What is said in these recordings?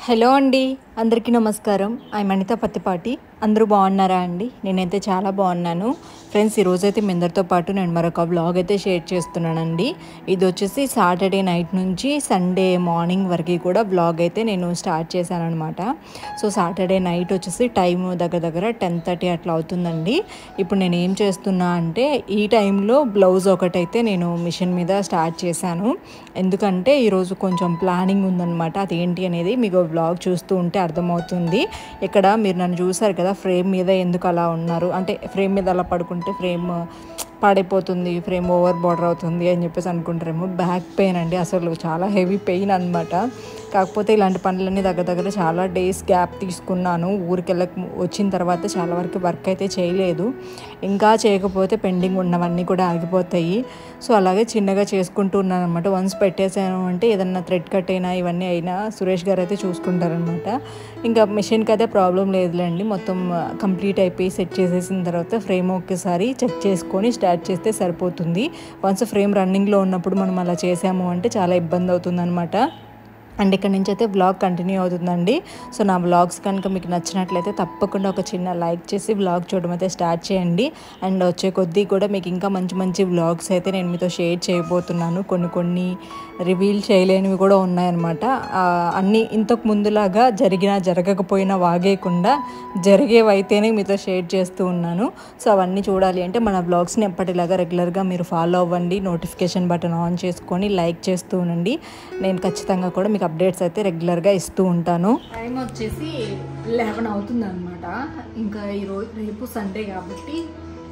Hello అండి, అందరికీ నమస్కారం. ఐఎమ్ అనిత పత్తిపాటి. అందరూ బాగున్నారా అండి? నేనైతే చాలా బాగున్నాను ఫ్రెండ్స్. ఈరోజైతే మీ అందరితో పాటు నేను మరొక వ్లాగ్ అయితే షేర్ చేస్తున్నానండి. ఇది వచ్చేసి సాటర్డే నైట్ నుంచి సండే మార్నింగ్ వరకు కూడా వ్లాగ్ అయితే నేను స్టార్ట్ చేశాను అనమాట. సో సాటర్డే నైట్ వచ్చేసి టైం దగ్గర 10:30 అట్లా అవుతుందండి. ఇప్పుడు నేను ఏం చేస్తున్నా అంటే ఈ టైంలో బ్లౌజ్ ఒకటైతే నేను మిషన్ మీద స్టార్ట్ చేశాను. ఎందుకంటే ఈరోజు కొంచెం ప్లానింగ్ ఉందన్నమాట. అదేంటి అనేది మీకు వ్లాగ్ చూస్తూ ఉంటే అర్థమవుతుంది. ఇక్కడ మీరు నన్ను చూసారు కదా, ఫ్రేమ్ మీద ఎందుకు అలా ఉన్నారు అంటే ఫ్రేమ్ మీద అలా పడుకుంటే ఫ్రేమ్ పాడైపోతుంది, ఫ్రేమ్ ఓవర్ బార్డర్ అవుతుంది అని చెప్పేసి అనుకుంటారేమో. బ్యాక్ పెయిన్ అండి, అసలు చాలా హెవీ పెయిన్ అనమాట. కాకపోతే ఇలాంటి పనులన్నీ దగ్గర చాలా డేస్ గ్యాప్ తీసుకున్నాను. ఊరికి వచ్చిన తర్వాత చాలా వరకు వర్క్ అయితే చేయలేదు. ఇంకా చేయకపోతే పెండింగ్ ఉన్నవన్నీ కూడా ఆగిపోతాయి. సో అలాగే చిన్నగా చేసుకుంటూ ఉన్నాను అనమాట. వన్స్ పెట్టేసాను అంటే ఏదన్నా థ్రెడ్ కట్ అయినా ఇవన్నీ అయినా సురేష్ గారు అయితే చూసుకుంటారనమాట. ఇంకా మిషన్కి అయితే ప్రాబ్లం లేదులేండి. మొత్తం కంప్లీట్ అయిపోయి సెట్ చేసేసిన తర్వాత ఫ్రేమ్ ఒక్కసారి చెక్ చేసుకొని స్టార్ట్ చేస్తే సరిపోతుంది. వన్స్ ఫ్రేమ్ రన్నింగ్లో ఉన్నప్పుడు మనం అలా చేసాము అంటే చాలా ఇబ్బంది అవుతుంది అనమాట. అండ్ ఇక్కడ నుంచి అయితే వ్లాగ్ కంటిన్యూ అవుతుందండి. సో నా వ్లాగ్స్ కనుక మీకు నచ్చినట్లయితే తప్పకుండా ఒక చిన్న లైక్ చేసి వ్లాగ్ చూడడం అయితే స్టార్ట్ చేయండి. అండ్ వచ్చే కొద్దీ కూడా మీకు ఇంకా మంచి వ్లాగ్స్ అయితే నేను మీతో షేర్ చేయబోతున్నాను. కొన్ని రివీల్ చేయలేనివి కూడా ఉన్నాయన్నమాట. అన్నీ ఇంతకు ముందులాగా జరగకపోయినా వాగేయకుండా జరిగేవైతేనే మీతో షేర్ చేస్తూ ఉన్నాను. సో అవన్నీ చూడాలి అంటే మన వ్లాగ్స్ని ఎప్పటిలాగా రెగ్యులర్గా మీరు ఫాలో అవ్వండి. నోటిఫికేషన్ బటన్ ఆన్ చేసుకొని లైక్ చేస్తూ ఉండండి. నేను ఖచ్చితంగా కూడా మీకు అప్డేట్స్ అయితే రెగ్యులర్గా ఇస్తూ ఉంటాను. టైం వచ్చేసి 11 అవుతుంది అనమాట. ఇంకా రేపు సండే కాబట్టి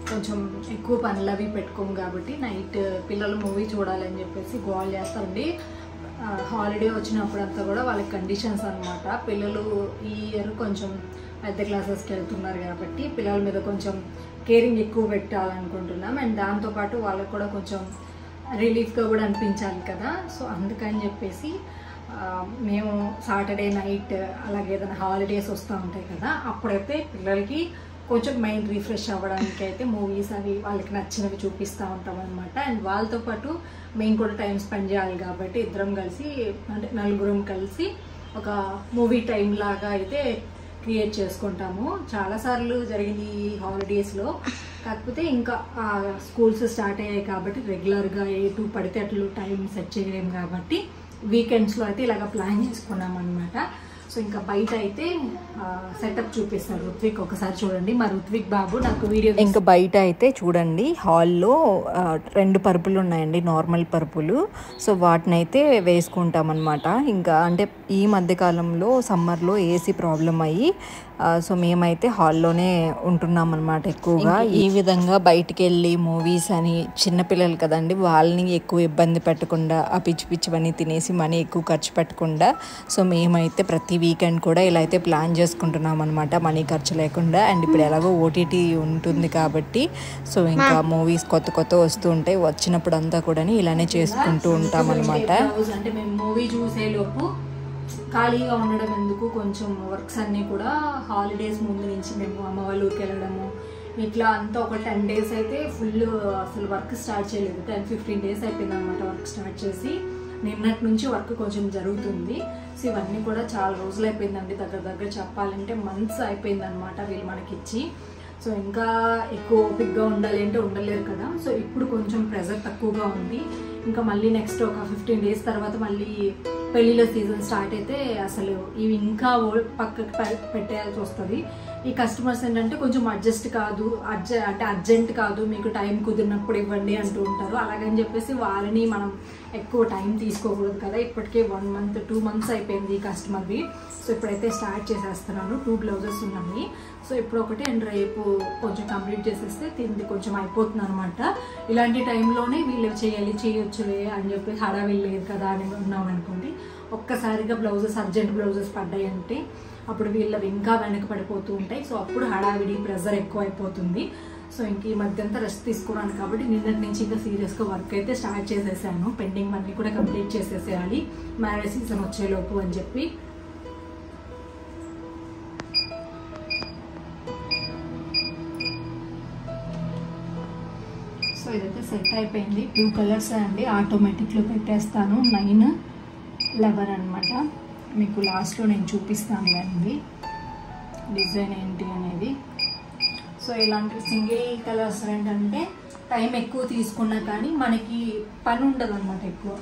కొంచెం ఎక్కువ పనులు అవి పెట్టుకోము కాబట్టి నైట్ పిల్లలు మూవీ చూడాలని చెప్పేసి గోల్ చేస్తారండి. హాలిడే వచ్చినప్పుడంతా కూడా వాళ్ళకి కండిషన్స్ అనమాట. పిల్లలు ఈ ఇయర్ కొంచెం పెద్ద క్లాసెస్కి వెళ్తున్నారు కాబట్టి పిల్లల మీద కొంచెం కేరింగ్ ఎక్కువ పెట్టాలనుకుంటున్నాం. అండ్ దాంతోపాటు వాళ్ళకు కూడా కొంచెం రిలీఫ్గా కూడా అనిపించాలి కదా. సో అందుకని చెప్పేసి మేము సాటర్డే నైట్ అలాగే ఏదైనా హాలిడేస్ వస్తూ ఉంటాయి కదా, అప్పుడైతే పిల్లలకి కొంచెం మైండ్ రిఫ్రెష్ అవ్వడానికి అయితే మూవీస్ అవి వాళ్ళకి నచ్చినవి చూపిస్తూ ఉంటాం అనమాట. అండ్ వాళ్ళతో పాటు మేము కూడా టైం స్పెండ్ చేయాలి కాబట్టి ఇద్దరం కలిసి అంటే నలుగురం కలిసి ఒక మూవీ టైం లాగా అయితే క్రియేట్ చేసుకుంటాము. చాలాసార్లు జరిగింది ఈ హాలిడేస్లో. కాకపోతే ఇంకా స్కూల్స్ స్టార్ట్ అయ్యాయి కాబట్టి రెగ్యులర్గా ఎటు పడితే అట్లు టైం సెట్ చేయలేము కాబట్టి వీకెండ్స్లో అయితే ఇలాగ ప్లాన్ చేసుకున్నాం అనమాట. సో ఇంకా బయట అయితే సెటప్ చూపిస్తాడు రుత్విక్, ఒకసారి చూడండి. మా రుత్విక్ బాబు నాకు వీడియో. ఇంకా బయట అయితే చూడండి, హాల్లో 2 పరుపులు ఉన్నాయండి, నార్మల్ పరుపులు. సో వాటిని అయితే వేసుకుంటాం అనమాట. ఇంకా అంటే ఈ మధ్యకాలంలో సమ్మర్లో ఏసీ ప్రాబ్లం అయ్యి సో మేమైతే హాల్లోనే ఉంటున్నాం అనమాట ఎక్కువగా. ఈ విధంగా బయటికి వెళ్ళి మూవీస్ అని చిన్నపిల్లలు కదండి, వాళ్ళని ఎక్కువ ఇబ్బంది పెట్టకుండా ఆ పిచ్చివన్నీ తినేసి మనీ ఎక్కువ ఖర్చు పెట్టకుండా సో మేమైతే ప్రతి వీకెండ్ కూడా ఇలా అయితే ప్లాన్ చేసుకుంటున్నాం అనమాట, మనీ ఖర్చు లేకుండా. అండ్ ఇప్పుడు ఎలాగో ఓటీటీ ఉంటుంది కాబట్టి సో ఇంకా మూవీస్ కొత్త వస్తూ ఉంటాయి. వచ్చినప్పుడు అంతా కూడా ఇలానే చేసుకుంటూ ఉంటాం అనమాట. అంటే మేము మూవీ చూసేలోపు ఖాళీగా ఉండడం ఎందుకు, కొంచెం వర్క్స్ అన్నీ కూడా హాలిడేస్ ముందు నుంచి మేము అమ్మ వాళ్ళ ఊరికి వెళ్ళడము ఇట్లా అంతా ఒక 10 days అయితే ఫుల్ అసలు వర్క్ స్టార్ట్ చేయలేదు. 10-15 days అయిపోయింది అనమాట వర్క్ స్టార్ట్ చేసి. నిన్నటి నుంచి వర్క్ కొంచెం జరుగుతుంది. సో ఇవన్నీ కూడా చాలా రోజులు అయిపోయిందండి, దగ్గర చెప్పాలంటే మంత్స్ అయిపోయింది అనమాట వీళ్ళు మనకిచ్చి. సో ఇంకా ఎక్కువ ఓపిక్గా ఉండాలి అంటే ఉండలేరు కదా. సో ఇప్పుడు కొంచెం ప్రెజర్ తక్కువగా ఉంది. ఇంకా మళ్ళీ నెక్స్ట్ ఒక 15 days తర్వాత మళ్ళీ పెళ్ళిళ్ళ సీజన్ స్టార్ట్ అయితే అసలు ఇవి ఇంకా పక్కకి పెట్టేయాల్సి వస్తుంది. ఈ కస్టమర్స్ ఏంటంటే కొంచెం అర్జెంట్ కాదు, మీకు టైం కుదిరినప్పుడు ఇవ్వండి అంటూ ఉంటారు. అలాగని చెప్పేసి వాళ్ళని మనం ఎక్కువ టైం తీసుకోకూడదు కదా. ఇప్పటికే 1 month 2 months అయిపోయింది ఈ కస్టమర్వి. సో ఇప్పుడైతే స్టార్ట్ చేసేస్తున్నాను. 2 blouses ఉన్నాయి. సో ఇప్పుడు ఒకటి అండ్ రేపు కొంచెం కంప్లీట్ చేసేస్తే తింది కొంచెం అయిపోతుంది అనమాట. ఇలాంటి టైంలోనే వీళ్ళు చేయొచ్చులే అని చెప్పి హడావిల్ లేదు కదా అని ఉన్నాం అనుకోండి. ఒక్కసారిగా అర్జెంట్ బ్లౌజెస్ పడ్డాయి అంటే అప్పుడు వీళ్ళవి ఇంకా వెనక పడిపోతూ ఉంటాయి. సో అప్పుడు హడావిడి ప్రెజర్ ఎక్కువ అయిపోతుంది. సో ఇంక ఈ మధ్య అంతా రెస్ట్ తీసుకున్నాను కాబట్టి నిన్నటి నుంచి ఇంకా సీరియస్గా వర్క్ అయితే స్టార్ట్ చేసేసాను. పెండింగ్ అన్నీ కూడా కంప్లీట్ చేసేసేయాలి మ్యారేజ్ సీజన్ వచ్చేలోపు అని చెప్పి. సో ఇదైతే సెట్ అయిపోయింది. 2 కలర్స్ అండి, ఆటోమేటిక్లో పెట్టేస్తాను. 9, 11 అనమాట. మీకు లాస్ట్లో నేను చూపిస్తానులేండి డిజైన్ ఏంటి అనేది. సో ఇలాంటి సింగిల్ కలర్స్ ఏంటంటే టైం ఎక్కువ తీసుకున్నా కానీ మనకి పని ఉండదు అన్నమాట ఎక్కువ.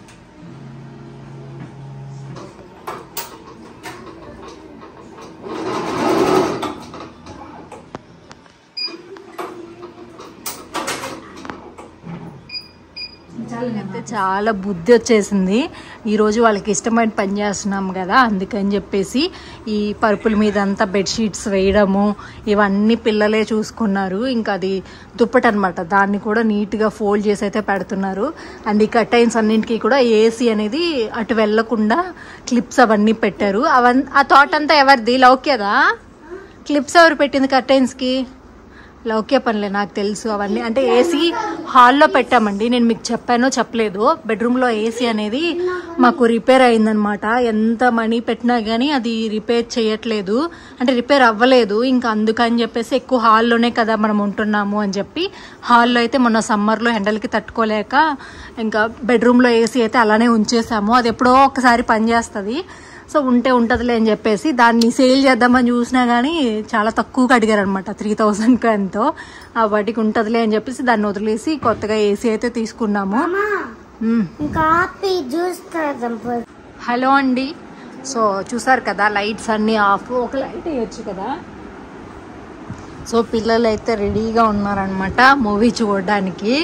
అయితే చాలా బుద్ధి వచ్చేసింది. ఈరోజు వాళ్ళకి ఇష్టమైన పని చేస్తున్నాం కదా, అందుకని చెప్పేసి ఈ పరుపుల మీద అంతా బెడ్షీట్స్ వేయడము ఇవన్నీ పిల్లలే చూసుకున్నారు. ఇంకా అది దుప్పటి అనమాట, దాన్ని కూడా నీట్గా ఫోల్డ్ చేసి అయితే పెడుతున్నారు. అండ్ ఈ కర్టైన్స్ అన్నింటికి కూడా ఏసీ అనేది అటు వెళ్లకుండా క్లిప్స్ అవన్నీ పెట్టారు. ఆ థాట్ అంతా ఎవరిది? లౌక్యదా? క్లిప్స్ ఎవరు పెట్టింది కర్టైన్స్కి? లౌక్య పనిలే, నాకు తెలుసు అవన్నీ. అంటే ఏసీ హాల్లో పెట్టామండి, నేను మీకు చెప్పానో చెప్పలేదు. బెడ్రూమ్లో ఏసీ అనేది మాకు రిపేర్ అయిందనమాట. ఎంత మనీ పెట్టినా కానీ అది రిపేర్ చేయట్లేదు, అంటే రిపేర్ అవ్వలేదు. ఇంకా అందుకని చెప్పేసి ఎక్కువ హాల్లోనే కదా మనం ఉంటున్నాము అని చెప్పి హాల్లో అయితే మొన్న సమ్మర్లో ఎండలకి తట్టుకోలేక ఇంకా బెడ్రూమ్లో ఏసీ అయితే అలానే ఉంచేసాము. అది ఎప్పుడో ఒకసారి పనిచేస్తుంది, సో ఉంటుందిలే అని చెప్పేసి దాన్ని సేల్ చేద్దామని చూసినా కానీ చాలా తక్కువగా అడిగారు అనమాట, 3000కి ఎంతో. వాటికి ఉంటుందిలే అని చెప్పేసి దాన్ని వదిలేసి కొత్తగా ఏసీ అయితే తీసుకున్నాము. హలో అండి, సో చూసారు కదా లైట్స్ అన్నీ ఆఫ్, ఒక లైట్ వేయచ్చు కదా. సో పిల్లలు అయితే రెడీగా ఉన్నారనమాట మూవీ చూడడానికి.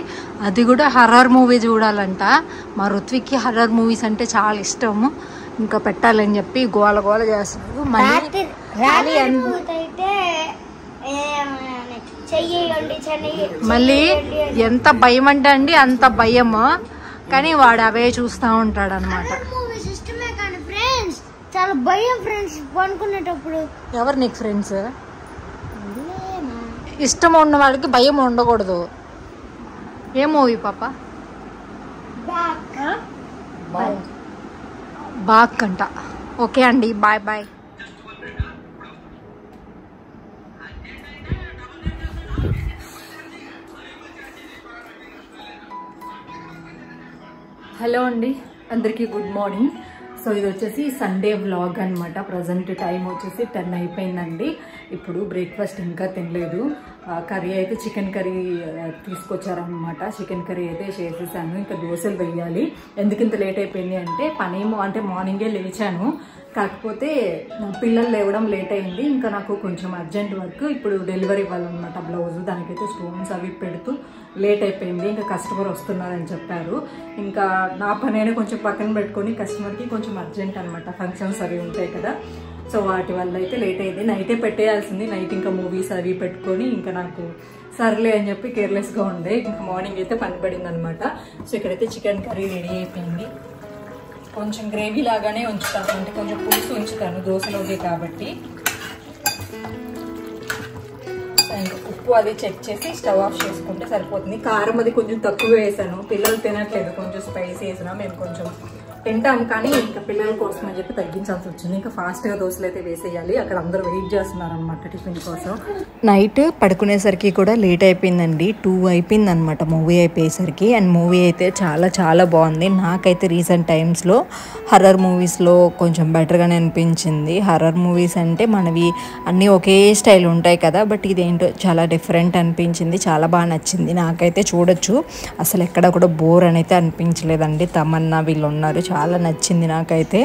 అది కూడా హర్రర్ మూవీ చూడాలంట. మా ఋత్విక్కి హర్రర్ మూవీస్ అంటే చాలా ఇష్టము, ఇంకా పెట్టాలని చెప్పి గోల గోల చేస్తున్నారు. మళ్ళీ ఎంత భయం అంటే అండి అంత భయము, కానీ వాడు అవే చూస్తూ ఉంటాడు అనమాట. చాలా భయం ఫ్రెండ్స్ పనుకునేటప్పుడు. ఎవరు నీకు ఫ్రెండ్స్? ఇష్టం ఉన్న వాళ్ళకి భయం ఉండకూడదు. ఏ మూవీ పాప? బాక్ అంట. ఓకే అండి, బాయ్ బాయ్. హలో అండి, అందరికీ గుడ్ మార్నింగ్. సో ఇది వచ్చేసి సండే వ్లాగ్ అనమాట. ప్రజెంట్ టైం వచ్చేసి 10 అయిపోయిందండి. ఇప్పుడు బ్రేక్ఫాస్ట్ ఇంకా తినలేదు. కర్రీ అయితే చికెన్ కర్రీ తీసుకొచ్చారనమాట. చికెన్ కర్రీ అయితే చేసేసాను. ఇంకా దోశలు వేయాలి. ఎందుకు ఇంత లేట్ అయిపోయింది అంటే పనేమో, అంటే మార్నింగే లేచాను, కాకపోతే పిల్లలు లేవడం లేట్ అయింది. ఇంకా నాకు కొంచెం అర్జెంట్ వర్క్, ఇప్పుడు డెలివరీ ఇవ్వాలన్నమాట బ్లౌజ్, దానికైతే స్టోన్స్ అవి పెడుతూ లేట్ అయిపోయింది. ఇంకా కస్టమర్ వస్తున్నారని చెప్పారు. ఇంకా నా పనైనా కొంచెం పక్కన పెట్టుకొని కస్టమర్కి కొంచెం అర్జెంట్ అనమాట, ఫంక్షన్స్ అవి ఉంటాయి కదా, సో వాటి వల్ల అయితే లేట్ అయింది. నైటే పెట్టేయాల్సింది, నైట్ ఇంకా మూవీస్ అవి పెట్టుకొని ఇంకా నాకు సర్లే అని చెప్పి కేర్లెస్గా ఉండే. ఇంకా మార్నింగ్ అయితే పని పడింది అనమాట. సో ఇక్కడైతే చికెన్ కర్రీ రెడీ అయిపోయింది. కొంచెం గ్రేవీ లాగానే ఉంచుతాను, అంటే కొంచెం పులుసు ఉంచుతాను దోశలోకి కాబట్టి. అండ్ ఉప్పు అది చెక్ చేసి స్టవ్ ఆఫ్ చేసుకుంటే సరిపోతుంది. కారం అది కొంచెం తక్కువ వేసాను, పిల్లలు తినట్లేదు, కొంచెం స్పైసీ వేసినా. మేము కొంచెం తింటాము కానీ ఇంకా పిల్లల కోసం అని చెప్పి తగ్గించాల్సి వచ్చింది. ఇంకా ఫాస్ట్గా దోశలు అయితే వేసేయాలి, అక్కడ అందరూ వెయిట్ చేస్తున్నారు అనమాట టిఫిన్ కోసం. నైట్ పడుకునేసరికి కూడా లేట్ అయిపోయిందండి, 2 అయిపోయింది అనమాట మూవీ అయిపోయేసరికి. అండ్ మూవీ అయితే చాలా చాలా బాగుంది. నాకైతే రీసెంట్ టైమ్స్లో హర్రర్ మూవీస్లో కొంచెం బెటర్గానే అనిపించింది. హర్రర్ మూవీస్ అంటే మనవి అన్నీ ఒకే స్టైల్ ఉంటాయి కదా, బట్ ఇదేంటో చాలా డిఫరెంట్ అనిపించింది, చాలా బాగా నచ్చింది నాకైతే. చూడొచ్చు, అసలు ఎక్కడ కూడా బోర్ అని అయితే అనిపించలేదండి. తమన్నా వీళ్ళు ఉన్నారు, చాలా నచ్చింది నాకైతే.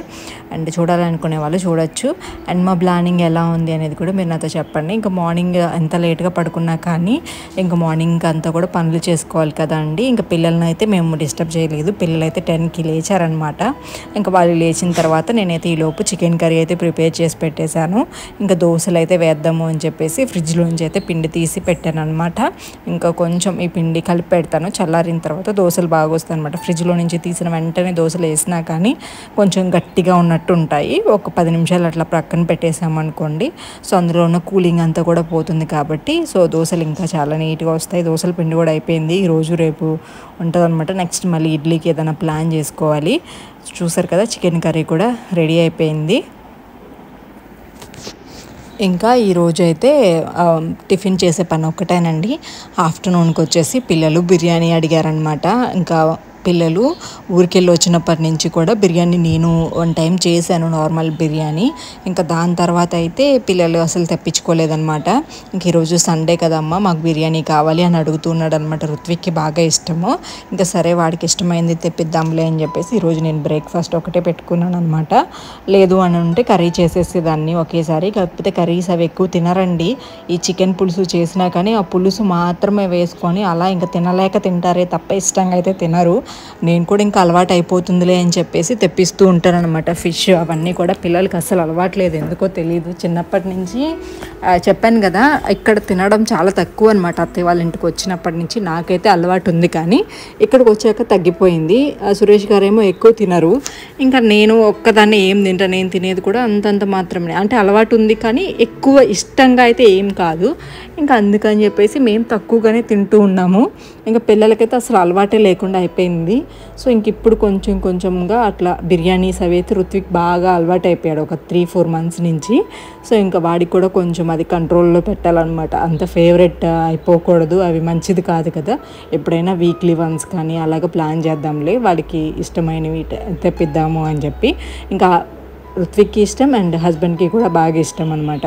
అండ్ చూడాలనుకునే వాళ్ళు చూడొచ్చు. అండ్ మా ప్లానింగ్ ఎలా ఉంది అనేది కూడా మీరు నాతో చెప్పండి. ఇంకా మార్నింగ్ ఎంత లేట్గా పడుకున్నా కానీ ఇంకా మార్నింగ్ అంతా కూడా పనులు చేసుకోవాలి కదా అండి. ఇంకా పిల్లల్ని అయితే మేము డిస్టర్బ్ చేయలేదు, పిల్లలు అయితే 10కి లేచారనమాట. ఇంకా వాళ్ళు లేచిన తర్వాత నేనైతే ఈలోపు చికెన్ కర్రీ అయితే ప్రిపేర్ చేసి పెట్టేశాను. ఇంకా దోశలు అయితే వేద్దాము అని చెప్పేసి ఫ్రిడ్జ్లోంచి అయితే పిండి తీసి పెట్టాను అనమాట. ఇంకా కొంచెం ఈ పిండి కలిపి పెడతాను, చల్లారిన తర్వాత దోశలు బాగా వస్తాయి అనమాట. ఫ్రిడ్జ్లో నుంచి తీసిన వెంటనే దోశలు వేసినా కానీ కొంచెం గట్టిగా ఉన్నట్టు ఉంటాయి. ఒక 10 నిమిషాలు అట్లా ప్రక్కన పెట్టేసామనుకోండి, సో అందులో ఉన్న కూలింగ్ అంతా కూడా పోతుంది కాబట్టి సో దోశలు ఇంకా చాలా నీట్గా వస్తాయి. దోశల పిండి కూడా అయిపోయింది, ఈరోజు రేపు ఉంటుంది అనమాట. నెక్స్ట్ మళ్ళీ ఇడ్లీకి ఏదైనా ప్లాన్ చేసుకోవాలి. చూసారు కదా చికెన్ కర్రీ కూడా రెడీ అయిపోయింది. ఇంకా ఈరోజు అయితే టిఫిన్ చేసే పని ఒక్కటేనండి. ఆఫ్టర్నూన్కి వచ్చేసి పిల్లలు బిర్యానీ అడిగారనమాట. ఇంకా పిల్లలు ఊరికెళ్ళి వచ్చినప్పటి నుంచి కూడా బిర్యానీ నేను 1 టైం చేశాను, నార్మల్ బిర్యానీ. ఇంకా దాని తర్వాత అయితే పిల్లలు అసలు తెప్పించుకోలేదన్నమాట. ఇంక ఈరోజు సండే కదమ్మా, మాకు బిర్యానీ కావాలి అని అడుగుతున్నాడు అనమాట. రుత్విక్కి బాగా ఇష్టము. ఇంకా సరే వాడికి ఇష్టమైంది తెప్పిద్దాంలే అని చెప్పేసి ఈరోజు నేను బ్రేక్ఫాస్ట్ ఒకటే పెట్టుకున్నాను అనమాట. లేదు అని ఉంటే కర్రీ చేసేసేదాన్ని ఒకేసారి. కాకపోతే కర్రీస్ అవి ఎక్కువ తినరండి. ఈ చికెన్ పులుసు చేసినా కానీ ఆ పులుసు మాత్రమే వేసుకొని అలా ఇంకా తినలేక తింటారే తప్ప ఇష్టంగా అయితే తినరు. నేను కూడా ఇంకా అలవాటు అయిపోతుందిలే అని చెప్పేసి తెప్పిస్తూ ఉంటానన్నమాట. ఫిష్ అవన్నీ కూడా పిల్లలకి అసలు అలవాట్లేదు, ఎందుకో తెలియదు. చిన్నప్పటి నుంచి చెప్పాను కదా, ఇక్కడ తినడం చాలా తక్కువ అనమాట. అత్తయ్య వాళ్ళ ఇంటికి వచ్చినప్పటి నుంచి నాకైతే అలవాటు ఉంది, కానీ ఇక్కడికి వచ్చాక తగ్గిపోయింది. సురేష్ గారేమో ఎక్కువ తినరు. ఇంకా నేను ఒక్కదాన్ని ఏం తింటా, నేను తినేది కూడా అంతంత మాత్రమే. అంటే అలవాటు ఉంది కానీ ఎక్కువ ఇష్టంగా అయితే ఏం కాదు. ఇంకా అందుకని చెప్పేసి మేము తక్కువగానే తింటూ ఉన్నాము. ఇంకా పిల్లలకైతే అసలు అలవాటే లేకుండా అయిపోయింది. సో ఇంక ఇప్పుడు కొంచెంగా అట్లా బిర్యానీస్ అవి అయితే రుత్విక్ బాగా అలవాటు అయిపోయాడు ఒక 3-4 మంత్స్ నుంచి. సో ఇంకా వాడికి కూడా కొంచెం అది కంట్రోల్లో పెట్టాలన్నమాట. అంత ఫేవరెట్ అయిపోకూడదు, అవి మంచిది కాదు కదా. ఎప్పుడైనా వీక్లీ వన్స్ కానీ అలాగ ప్లాన్ చేద్దాంలే, వాడికి ఇష్టమైనవి తెప్పిద్దాము అని చెప్పి. ఇంకా రుత్విక్కి ఇష్టం అండ్ హస్బెండ్కి కూడా బాగా ఇష్టం అనమాట.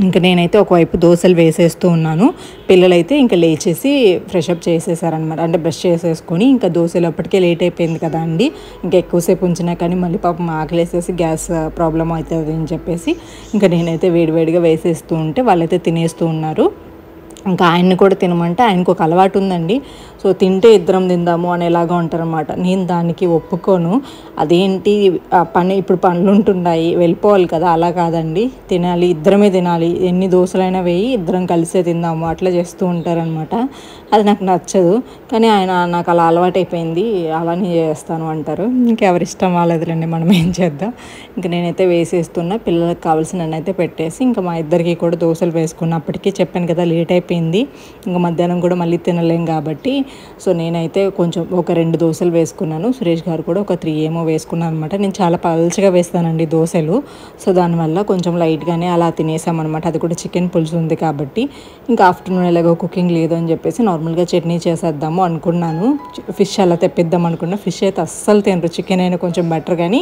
ఇంకా నేనైతే ఒకవైపు దోశలు వేసేస్తూ ఉన్నాను. పిల్లలైతే ఇంకా లేచేసి ఫ్రెషప్ చేసేసారనమాట. అంటే బ్రష్ చేసేసుకొని ఇంకా దోశలు అప్పటికే లేట్ అయిపోయింది కదా అండి. ఇంకా ఎక్కువసేపు ఉంచినా కానీ మళ్ళీ పాపం ఆకలేసేసి గ్యాస్ ప్రాబ్లం అవుతుంది అని చెప్పేసి ఇంకా నేనైతే వేడివేడిగా వేసేస్తూ ఉంటే వాళ్ళైతే తినేస్తూ ఉన్నారు. ఇంకా ఆయన్ని కూడా తినమంటే ఆయనకు ఒక అలవాటు ఉందండి. సో తింటే ఇద్దరం తిందాము అనేలాగా ఉంటారనమాట. నేను దానికి ఒప్పుకోను. అదేంటి ఇప్పుడు పనులు ఉంటున్నాయి, వెళ్ళిపోవాలి కదా, అలా కాదండి, తినాలి, ఇద్దరమే తినాలి, ఎన్ని దోశలైనా వేయి ఇద్దరం కలిసే తిందాము అట్లా చేస్తూ ఉంటారనమాట. అది నాకు నచ్చదు, కానీ ఆయన నాకు అలా అలవాటు అయిపోయింది, అలానే చేస్తాను అంటారు. ఇంకెవరిష్టం వాళ్ళదిలేండి, మనం ఏం చేద్దాం. ఇంక నేనైతే వేసేస్తున్నా, పిల్లలకు కావాల్సిన అయితే పెట్టేసి ఇంకా మా ఇద్దరికి కూడా దోశలు వేసుకున్నప్పటికీ చెప్పాను కదా లేట్ అయిపోయింది. ఇంకా మధ్యాహ్నం కూడా మళ్ళీ తినలేం కాబట్టి సో నేనైతే కొంచెం ఒక 2 దోశలు వేసుకున్నాను. సురేష్ గారు కూడా ఒక 3 ఏమో వేసుకున్నాను అనమాట. నేను చాలా పల్చగా వేస్తానండి దోశలు. సో దానివల్ల కొంచెం లైట్గానే అలా తినేసామన్నమాట. అది కూడా చికెన్ పులుసు ఉంది కాబట్టి. ఇంకా ఆఫ్టర్నూన్ ఎలాగో కుకింగ్ లేదు అని చెప్పేసి నార్మల్గా చట్నీ చేసేద్దాము అనుకున్నాను. ఫిష్ అలా తెప్పిద్దాం అనుకున్నా. ఫిష్ అయితే అస్సలు తినరు, చికెన్ అయినా కొంచెం బెటర్, కానీ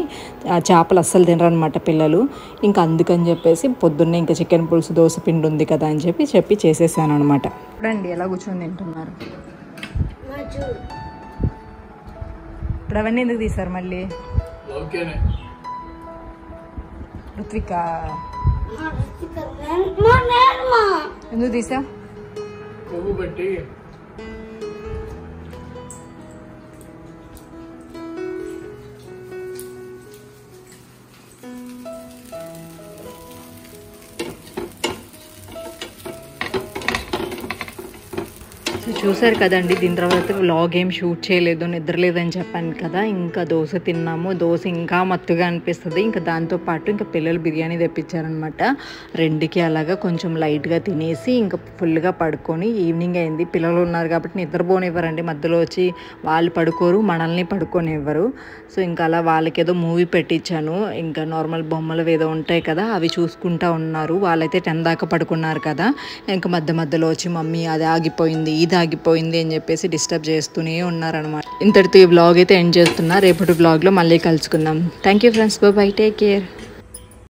చేపలు అస్సలు తినరు అనమాట పిల్లలు. ఇంకా అందుకని చెప్పేసి పొద్దున్నే ఇంకా చికెన్ పులుసు దోశ పిండి ఉంది కదా అని చెప్పి చేసేసాను అనమాట. చూడండి ఎలా కూర్చొని తింటున్నారు. ఇప్పుడు అవన్నీ ఎందుకు తీసారు మళ్ళీ? రుత్విక ఎందుకు తీసా? సో చూసారు కదండి, దీని తర్వాత వ్లాగ్ ఏం షూట్ చేయలేదు, నిద్రలేదని చెప్పాను కదా. ఇంకా దోశ తిన్నాము. దోశ ఇంకా మత్తుగా అనిపిస్తుంది. ఇంకా దాంతోపాటు ఇంకా పిల్లలు బిర్యానీ తెప్పించారనమాట. 2కి అలాగా కొంచెం లైట్గా తినేసి ఇంకా ఫుల్గా పడుకొని ఈవినింగ్ అయింది. పిల్లలు ఉన్నారు కాబట్టి నిద్రపోనివ్వరండి, మధ్యలో వచ్చి వాళ్ళు పడుకోరు, మనల్ని పడుకోనివ్వరు. సో ఇంకా అలా వాళ్ళకి ఏదో మూవీ పెట్టించాను. ఇంకా నార్మల్ బొమ్మలు ఏదో ఉంటాయి కదా, అవి చూసుకుంటూ ఉన్నారు. వాళ్ళైతే 10 దాకా పడుకున్నారు కదా. ఇంకా మధ్యలో వచ్చి మమ్మీ అది ఆగిపోయింది, ఇది ఆగిపోయింది అని చెప్పేసి డిస్టర్బ్ చేస్తూనే ఉన్నారనమాట. ఇంతటితో ఈ వ్లాగ్ అయితే ఎండ్ చేస్తున్నా. రేపటి వ్లాగ్లో మళ్ళీ కలుసుకుందాం. Thank you friends, by by, take care.